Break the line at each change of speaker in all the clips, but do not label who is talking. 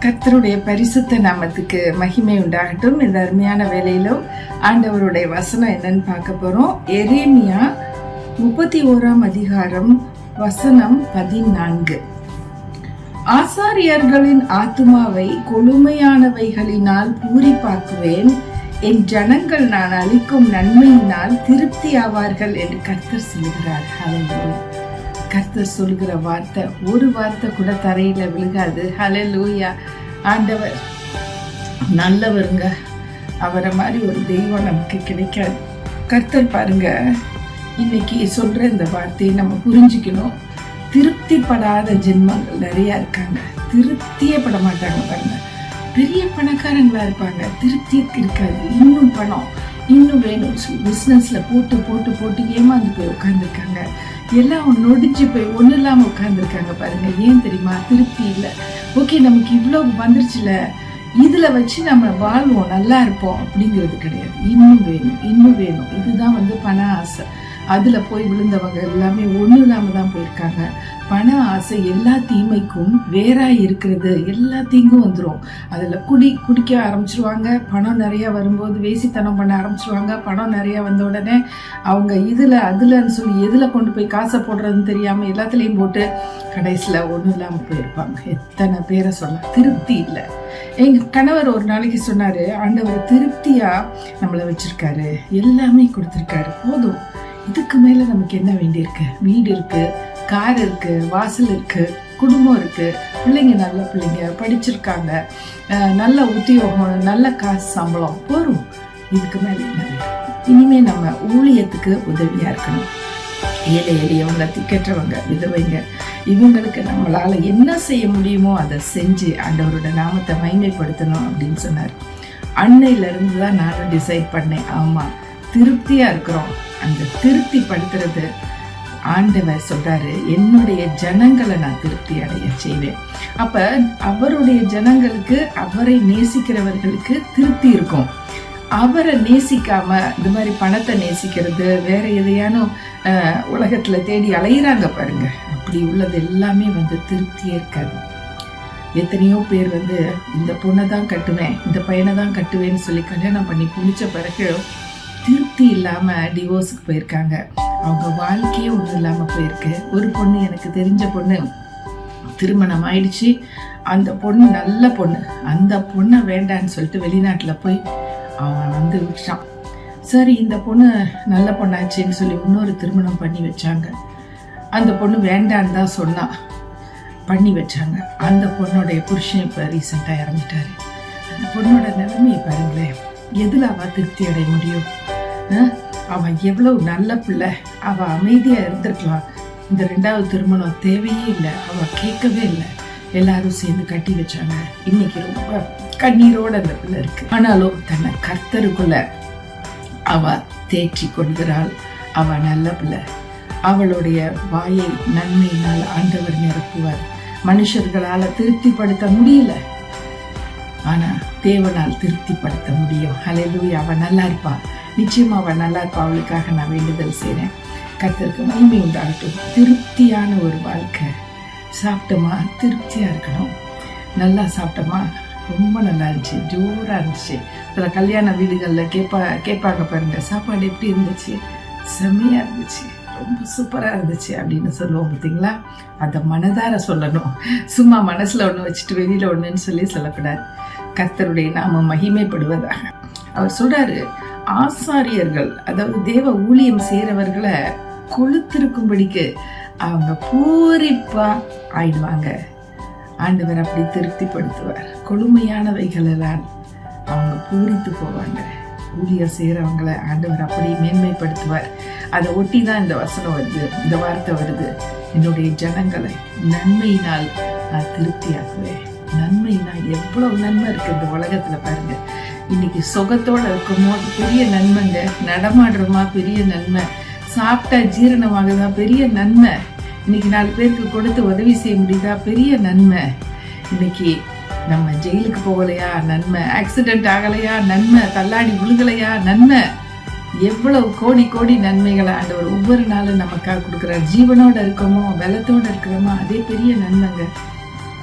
கர்த்தருடைய பரிசுத்த நாமத்துக்கு மகிமை உண்டாகட்டும். இந்த அருமையான வேலையிலும் ஆண்டவருடைய வசனம் என்னன்னு பார்க்க போறோம். எரேமியா 31 அதிகாரம் வசனம் 14. ஆசாரியர்களின் ஆத்துமாவை கொழுமையானவைகளினால் பூரிப்பாக்குவேன், என் ஜனங்கள் நான் அளிக்கும் நன்மையினால் திருப்தி ஆவார்கள் என்று கர்த்தர் சொல்கிறார். ஹல்லேலூயா. கர்த்தர் சொல்கிற வார்த்தை ஒரு வார்த்தை கூட தரையில விழுகாது. ஹல்லேலூயா. ஆண்டவர் நல்லவருங்க. அவரை மாதிரி ஒரு தெய்வம் நமக்கு கிடைக்காது. கர்த்தர் பாருங்க, இன்னைக்கு சொல்ற இந்த வார்த்தையை நம்ம புரிஞ்சுக்கணும். திருப்திப்படாத ஜென்மங்கள் நிறைய இருக்காங்க. திருப்தியே பட மாட்டாங்க பாருங்க. பெரிய பணக்காரங்களா இருப்பாங்க, திருப்தி இருக்காது. இன்னும் பணம், இன்னும் வேணும், பிசினஸ்ல போட்டு போட்டு போட்டு ஏமாந்து போய் உட்கார்ந்துருக்காங்க. எல்லாம் நொடிஞ்சு போய் ஒண்ணு இல்லாம உட்கார்ந்துருக்காங்க பாருங்க. ஏன் தெரியுமா? திருப்தி இல்லை. ஓகே, நமக்கு இவ்வளவு வந்துருச்சுல, இதுல வச்சு நம்ம வாழ்வோம், நல்லா இருப்போம் அப்படிங்கிறது கிடையாது. இன்னும் வேணும், இன்னும் வேணும். இதுதான் பண ஆசை. அதுல போய் விழுந்தவங்க எல்லாமே ஒண்ணு இல்லாம தான் போயிருக்காங்க. பண ஆசை எல்லா தீமைக்கும் வேறா இருக்கிறது. எல்லா தீங்கும் வந்துடும். அதுல குடிக்க ஆரம்பிச்சிருவாங்க. பணம் நிறைய வரும்போது வேசித்தனம் பண்ண ஆரம்பிச்சிருவாங்க. பணம் நிறைய வந்த உடனே அவங்க இதுல அதுலன்னு சொல்லி எதுல கொண்டு போய் காசை போடுறதுன்னு தெரியாம எல்லாத்துலயும் போட்டு கடைசியில ஒண்ணும் இல்லாம போயிருப்பாங்க. எத்தனை பேரை சொல்லலாம். திருப்தி இல்லை. எங்க கணவர் ஒரு நாளைக்கு சொன்னாரு, ஆண்டவர் திருப்தியா நம்மளை வச்சிருக்காரு, எல்லாமே கொடுத்திருக்காரு, போதும், இதுக்கு மேல நமக்கு என்ன வேண்டியிருக்கு? வீடு இருக்கு, கார் இருக்கு, வாசல் இருக்கு, குடும்பம் இருக்கு, பிள்ளைங்க நல்ல பிள்ளைங்க படிச்சிருக்காங்க, நல்ல உத்தியோகம், நல்ல காசு சம்பளம், போரும். இதுக்கு மேல என்ன வேணும்? இனிமே நம்ம ஊழியத்துக்கு உதவியா இருக்கணும். ஏழை எளியவங்க, திக்கற்றவங்க, விதவைங்க, இவங்களுக்கு நம்மளால என்ன செய்ய முடியுமோ அதை செஞ்சு ஆண்டவரோட நாமத்தை மகிமைப்படுத்தணும் அப்படின்னு சொன்னார். அன்னையில இருந்து தான் நானும் டிசைட் பண்ணேன். ஆமா, திருப்தியா இருக்கிறோம். அந்த திருப்தி படுத்துறது ஆண்டவர் சொல்றாரு, என்னுடைய ஜனங்களை நான் திருப்தி அடைய செய்வேன். அப்ப அவருடைய ஜனங்களுக்கு, அவரை நேசிக்கிறவர்களுக்கு திருப்தி இருக்கும். அவரை நேசிக்காம இந்த மாதிரி பணத்தை நேசிக்கிறது, வேற எதையானும் உலகத்துல தேடி அலையிறாங்க பாருங்க. அப்படி உள்ளது எல்லாமே திருப்தியே இருக்காது. எத்தனையோ பேர் இந்த பொண்ணை தான் கட்டுவேன், இந்த பையனை தான் கட்டுவேன்னு சொல்லி கல்யாணம் பண்ணி பிடிச்ச பிறகு திருப்தி இல்லாம டிவோர்ஸுக்கு போயிருக்காங்க. அவங்க வாழ்க்கையே ஒன்றும் இல்லாம போயிருக்கு. ஒரு பொண்ணு, எனக்கு தெரிஞ்ச பொண்ணு, திருமணம் ஆயிடுச்சு. அந்த பொண்ணு நல்ல பொண்ணு. அந்த பொண்ணை வேண்டான்னு சொல்லிட்டு வெளிநாட்டுல போய் அவன் விட்டான். சரி, இந்த பொண்ணு நல்ல பொண்ணாச்சுன்னு சொல்லி இன்னொரு திருமணம் பண்ணி வச்சாங்க. அந்த பொண்ணு வேண்டான்னு தான் சொன்னா, பண்ணி வச்சாங்க. அந்த பொண்ணோடைய புருஷன் இப்ப ரீசெண்டா இறந்துட்டாரு. அந்த பொண்ணோட நிலைமையை பாருங்களேன். எதுல அவ திருப்தி அடைய முடியும்? அவ எவ்வளவு நல்ல பிள்ளை, அவ அமைதியா இருந்திருக்கலாம். இந்த 2வது திருமணம் தேவையே இல்லை. அவ கேட்கவே இல்லை. எல்லாரும் சேர்ந்து கட்டி வச்சாங்க. இன்னைக்கு ரொம்ப கண்ணீரோட அந்த பிள்ளை இருக்கு. ஆனாலும் தன்னை கர்த்தருக்குள்ள அவ தேற்றி கொள்கிறாள். அவ நல்ல பிள்ளை. அவளுடைய வாயை நன்மையினால் ஆண்டவர் நிரப்புவார். மனுஷர்களால திருப்திப்படுத்த முடியல, ஆனா தேவனால் திருப்திப்படுத்த முடியும். ஹல்லேலூயா. அவ நல்லா இருப்பா, நிச்சயமா அவ நல்லா இருப்பா. அவளுக்காக நான் வேண்டுதல் செய்றேன். கர்த்தருக்கு மகிமை உண்டாகட்டும். திருப்தியான ஒரு வாழ்க்கை. சாப்பிட்டோமா, திருப்தியா இருக்கணும். நல்லா சாப்பிட்டோமா, ரொம்ப நல்லா இருந்துச்சு, ஜோரா இருந்துச்சு. சில கல்யாண வீடுகள்ல கேட்பாங்க பாருங்க, சாப்பாடு எப்படி இருந்துச்சு? செம்மையா இருந்துச்சு, ரொம்ப சூப்பரா இருந்துச்சு அப்படின்னு சொல்லுவோம் பார்த்தீங்களா? அதை மனதார சொல்லணும். சும்மா மனசுல ஒண்ணு வச்சுட்டு வெளியில ஒண்ணுன்னு சொல்லக்கூடாது. கர்த்தருடைய நாம மகிமைப்படுவதாக. அவர் சொல்றாரு, ஆசாரியர்கள், அதாவது தேவ ஊழியம் செய்யறவர்களை கொளுத்திருக்கும்படிக்கு அவங்க பூரிப்பா ஆயிடுவாங்க. ஆண்டவர் அப்படி திருப்திப்படுத்துவார். கொழுமையானவைகளெல்லாம் அவங்க பூரித்து போவாங்க. ஊழியம் செய்யறவங்களை ஆண்டவர் அப்படி மேன்மைப்படுத்துவார். அதை ஒட்டி தான் இந்த வசனம் வருது, இந்த வார்த்தை வருது. என்னுடைய ஜனங்களை நன்மையினால் நான் திருப்தியாக்குவேன். நன்மைனா எவ்வளவு நன்மை இருக்கு இந்த உலகத்துல பாருங்க. இன்னைக்கு சுகத்தோட இருக்குமோ பெரிய நன்மைங்க. நடமாடுறோமா, பெரிய நன்மை. சாப்பிட்டா ஜீரணமாகுதா, பெரிய நன்மை. இன்னைக்கு 4 பேருக்கு கொடுத்து உதவி செய்ய முடியுதா, பெரிய நன்மை. இன்னைக்கு நம்ம ஜெயிலுக்கு போகலையா, நன்மை. ஆக்சிடென்ட் ஆகலையா, நன்மை. தள்ளாடி விழுகலையா, நன்மை. எவ்வளவு கோடி கோடி நன்மைகளை ஆண்டவர் ஒவ்வொரு நாளும் நமக்காக கொடுக்குறார். ஜீவனோட இருக்கோமோ, பலத்தோட இருக்கிறோமோ, அதே பெரிய நன்மைங்க.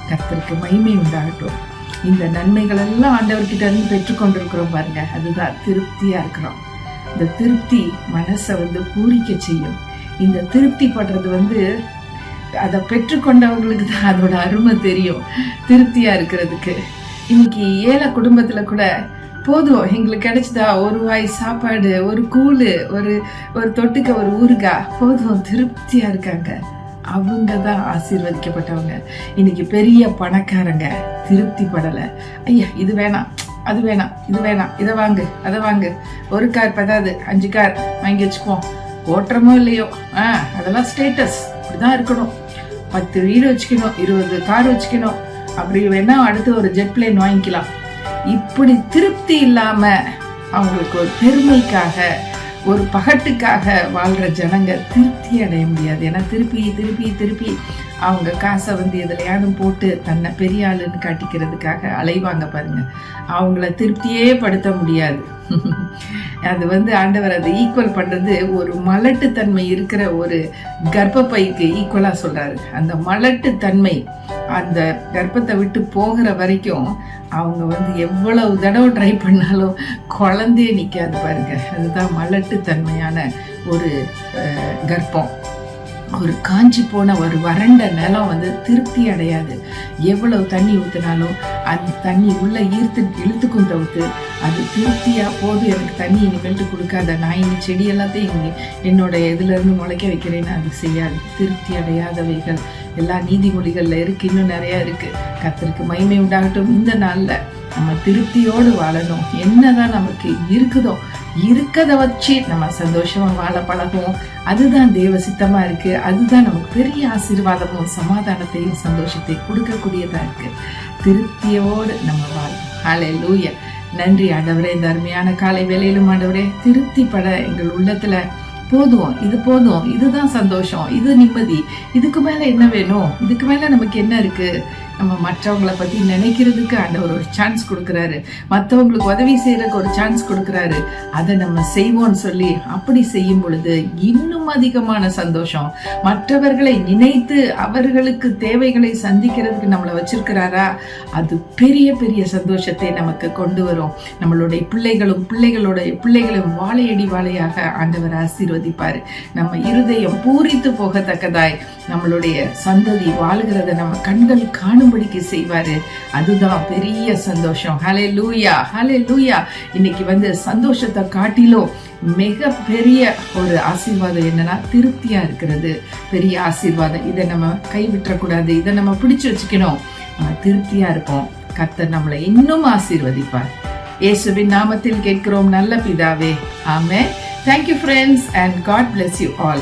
கர்த்தருக்கு மகிமை உண்டாகட்டும். இந்த நன்மைகள் எல்லாம் ஆண்டவர்கிட்ட இருந்து பெற்றுக்கொண்டிருக்கிறோம் பாருங்க, அதுதான் திருப்தியா இருக்கிறோம். இந்த திருப்தி மனசை பூரிக்க செய்யும். இந்த திருப்தி படுறது அதை பெற்றுக்கொண்டவங்களுக்கு தான் அதோட அருமை தெரியும். திருப்தியா இருக்கிறதுக்கு இன்னைக்கு ஏழை குடும்பத்துல கூட போதும், எங்களுக்கு கிடைச்சதா ஒரு வாய் சாப்பாடு, ஒரு கூழு, ஒரு தொட்டுக்க ஒரு ஊறுகாய் போதும், திருப்தியா இருக்காங்க. அவங்க தான் ஆசீர்வதிக்கப்பட்டவங்க. இன்னைக்கு பெரிய பணக்காரங்க திருப்தி படலை. ஐயா இது வேணாம், அது வேணாம், இது வேணாம், இதை வாங்கு, அதை வாங்கு, ஒரு கார் பதாது 5 கார் வாங்கி வச்சுக்குவோம், ஓட்டுறமோ இல்லையோ அதெல்லாம் ஸ்டேட்டஸ், இப்படிதான் இருக்கணும், 10 வீடு வச்சுக்கணும், 20 கார் வச்சுக்கணும், அப்படி வேணா அடுத்து ஒரு ஜெட் பிளேன் வாங்கிக்கலாம். இப்படி திருப்தி இல்லாம அவங்களுக்கு ஒரு பெருமைக்காக ஒரு பகட்டுக்காக வாழ்ற ஜனங்க திருப்தி அடைய முடியாது. ஏன்னா திருப்பி திருப்பி திருப்பி அவங்க காசை எதுலையாவது போட்டு தன்னை பெரிய ஆளுன்னு காட்டிக்கிறதுக்காக அலைவாங்க பாருங்க. அவங்கள திருப்தியே படுத்த முடியாது. அது ஆண்டவர் அதை ஈக்குவல் பண்றது ஒரு மலட்டுத்தன்மை இருக்கிற ஒரு கர்ப்பப்பைக்கு ஈக்குவலா சொல்றாரு. அந்த மலட்டுத்தன்மை அந்த கர்ப்பத்தை விட்டு போகிற வரைக்கும் அவங்க எவ்வளவு தடவை ட்ரை பண்ணாலும் குழந்தையே நிக்காது பாருங்க. அதுதான் மலட்டுத்தன்மையான ஒரு கர்ப்பம். ஒரு காஞ்சி போன ஒரு வறண்ட நிலம் திருப்தி அடையாது. எவ்வளவு தண்ணி ஊத்தினாலும் அந்த தண்ணி உள்ள இழுத்துக்கும் தவிர்த்து அது திருப்தியா போது, எனக்கு தண்ணி இனிமேல்ட்டு கொடுக்காத, நான் இனி செடி எல்லாத்தையும் என்னோட இதுல இருந்து முளைக்க வைக்கிறேன்னு அது செய்யாது. திருப்தி அடையாதவைகள் எல்லா நீதிமொழிகள்ல இருக்கு, இன்னும் நிறைய இருக்கு. கர்த்தருக்கு மகிமை உண்டாகட்டும். இந்த நாள்ல நம்ம திருப்தியோடு வாழணும். என்னதான் நமக்கு இருக்குதோ இருக்கதை வச்சு நம்ம சந்தோஷமா வாழ பழகும். அதுதான் தேவ சித்தமா இருக்கு. அதுதான் நமக்கு பெரிய ஆசீர்வாதமும் சமாதானத்தையும் சந்தோஷத்தை கொடுக்கக்கூடியதா இருக்கு. திருப்தியோடு நம்ம வாழணும். ஹல்லேலூயா. நன்றி ஆண்டவரே. இந்த அருமையான காலை வேளையிலும் ஆண்டவரே திருப்தி பட எங்கள் உள்ளத்துல போதும், இது போதும், இதுதான் சந்தோஷம், இது நிம்மதி, இதுக்கு மேல என்ன வேணும், இதுக்கு மேல நமக்கு என்ன இருக்கு, நம்ம மற்றவங்களை பத்தி நினைக்கிறதுக்கு ஆண்டவர் ஒரு சான்ஸ் கொடுக்கறாரு, மற்றவங்களுக்கு உதவி செய்யறதுக்கு ஒரு சான்ஸ் கொடுக்கறாரு. அதை நம்ம செய்வோம்னு சொல்லி அப்படி செய்யும் பொழுது இன்னும் அதிகமான சந்தோஷம். மற்றவர்களை நினைத்து அவர்களுக்கு தேவைகளை சந்திக்கிறதுக்கு நம்மளை வச்சிருக்கிறாரா, அது பெரிய பெரிய சந்தோஷத்தை நமக்கு கொண்டு வரும். நம்மளுடைய பிள்ளைகளும் வாழையடி வாழையாக ஆண்டவர் ஆசீர்வதிப்பாரு. நம்ம இருதயம் பூரித்து போகத்தக்கதாய் நம்மளுடைய சந்ததி வாழ்கிறத நம்ம கண்கள் காணும்படிக்கு செய்வாரு. அதுதான் பெரிய சந்தோஷம். ஹல்லேலூயா, ஹல்லேலூயா. இன்னைக்கு சந்தோஷத்தை காட்டிலும் மிக பெரிய ஒரு ஆசீர்வாதம் என்னன்னா திருப்தியா இருக்கிறது பெரிய ஆசீர்வாதம். இதை நம்ம கைவிட்டக்கூடாது, இதை நம்ம பிடிச்சு வச்சுக்கணும். நம்ம திருப்தியா இருப்போம். கர்த்தர் நம்மளை இன்னும் ஆசீர்வதிப்பார். இயேசுவின் நாமத்தில் கேட்கிறோம் நல்ல பிதாவே, ஆமென். Thank you friends and God bless you all.